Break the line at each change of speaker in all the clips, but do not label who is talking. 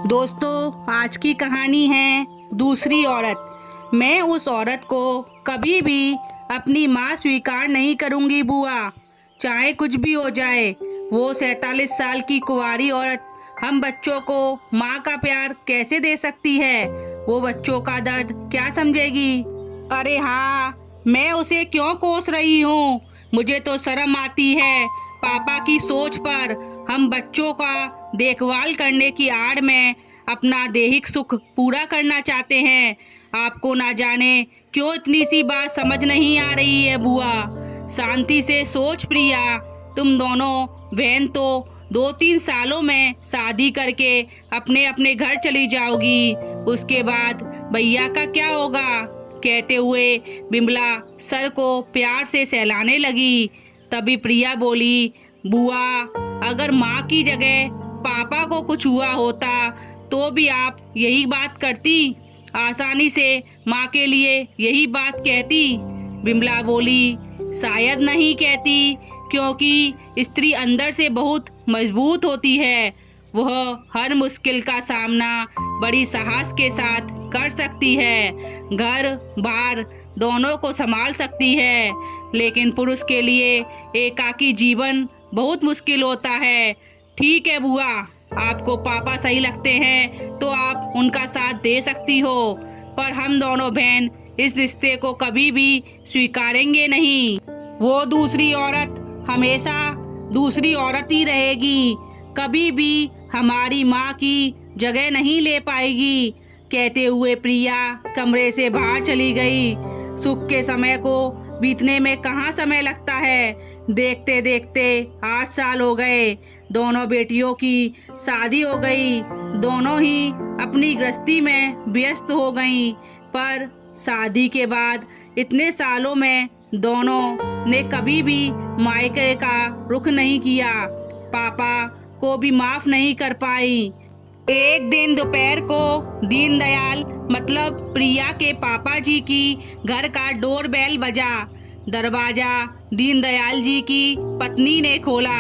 दोस्तों, आज की कहानी है दूसरी औरत। मैं उस औरत को कभी भी अपनी माँ स्वीकार नहीं करूंगी बुआ, चाहे कुछ भी हो जाए। वो 47 साल की कुंवारी औरत हम बच्चों को माँ का प्यार कैसे दे सकती है? वो बच्चों का दर्द क्या समझेगी? अरे हाँ, मैं उसे क्यों कोस रही हूँ? मुझे तो शर्म आती है पापा की सोच पर। हम बच्चों का देखभाल करने की आड़ में अपना दैहिक सुख पूरा करना चाहते हैं। आपको ना जाने क्यों इतनी सी बात समझ नहीं आ रही है बुआ। शांति से सोच प्रिया, तुम दोनों बहन तो 2-3 सालों में शादी करके अपने अपने घर चली जाओगी। उसके बाद भैया का क्या होगा? कहते हुए बिमला सर को प्यार से सहलाने लगी। तभी प्रिया बोली, बुआ, अगर माँ की जगह पापा को कुछ हुआ होता तो भी आप यही बात करती? आसानी से माँ के लिए यही बात कहती? बिमला बोली, शायद नहीं कहती, क्योंकि स्त्री अंदर से बहुत मजबूत होती है। वह हर मुश्किल का सामना बड़ी साहस के साथ कर सकती है, घर बार दोनों को संभाल सकती है। लेकिन पुरुष के लिए एकाकी जीवन बहुत मुश्किल होता है। ठीक है बुआ, आपको पापा सही लगते हैं तो आप उनका साथ दे सकती हो, पर हम दोनों बहन इस रिश्ते को कभी भी स्वीकारेंगे नहीं। वो दूसरी औरत हमेशा दूसरी औरत ही रहेगी, कभी भी हमारी माँ की जगह नहीं ले पाएगी। कहते हुए प्रिया कमरे से बाहर चली गई। सुख के समय को बीतने में कहाँ समय लगता है। देखते देखते 8 साल हो गए। दोनों बेटियों की शादी हो गई, दोनों ही अपनी गृहस्थी में व्यस्त हो गईं। पर शादी के बाद इतने सालों में दोनों ने कभी भी मायके का रुख नहीं किया, पापा को भी माफ नहीं कर पाई। एक दिन दोपहर को दीनदयाल मतलब प्रिया के पापा जी की घर का डोरबेल बजा। दरवाजा दीनदयाल जी की पत्नी ने खोला।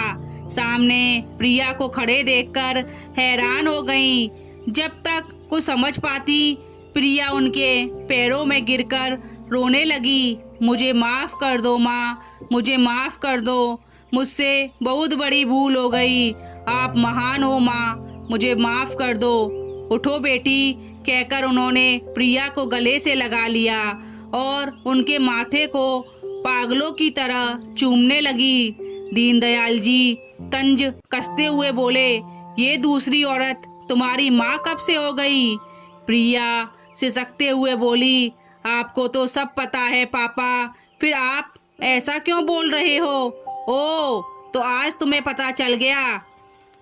सामने प्रिया को खड़े देखकर हैरान हो गई। जब तक कुछ समझ पाती, प्रिया उनके पैरों में गिरकर रोने लगी। मुझे माफ कर दो माँ, मुझे माफ कर दो, मुझसे बहुत बड़ी भूल हो गई। आप महान हो माँ, मुझे माफ कर दो। उठो बेटी, कहकर उन्होंने प्रिया को गले से लगा लिया और उनके माथे को पागलों की तरह चूमने लगी। दीनदयाल जी तंज कसते हुए बोले, ये दूसरी औरत तुम्हारी माँ कब से हो गई? प्रिया सिसकते हुए बोली, आपको तो सब पता है पापा, फिर आप ऐसा क्यों बोल रहे हो? ओ, तो आज तुम्हें पता चल गया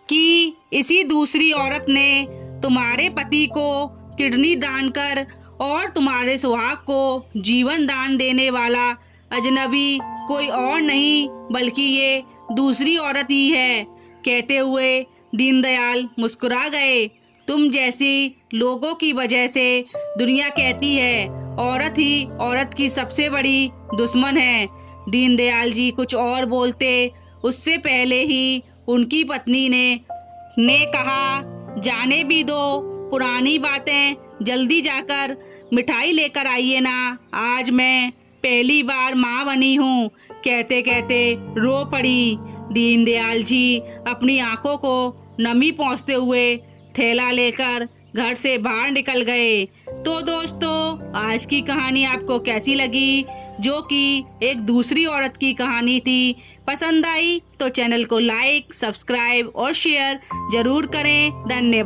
कि इसी दूसरी औरत ने तुम्हारे पति को किडनी दान कर और तुम्हारे सुहाग को जीवन दान देने वाला अजनबी कोई और नहीं बल्कि ये दूसरी औरत ही है। कहते हुए दीनदयाल मुस्कुरा गए। तुम जैसी लोगों की वजह से दुनिया कहती है औरत ही औरत की सबसे बड़ी दुश्मन है। दीनदयाल जी कुछ और बोलते उससे पहले ही उनकी पत्नी ने कहा, जाने भी दो पुरानी बातें, जल्दी जाकर मिठाई लेकर आइए ना, आज मैं पहली बार माँ बनी हूँ। कहते कहते रो पड़ी। दीनदयाल जी अपनी आंखों को नमी पहुँचते हुए थैला लेकर घर से बाहर निकल गए। तो दोस्तों, आज की कहानी आपको कैसी लगी, जो कि एक दूसरी औरत की कहानी थी? पसंद आई तो चैनल को लाइक, सब्सक्राइब और शेयर जरूर करें। धन्यवाद।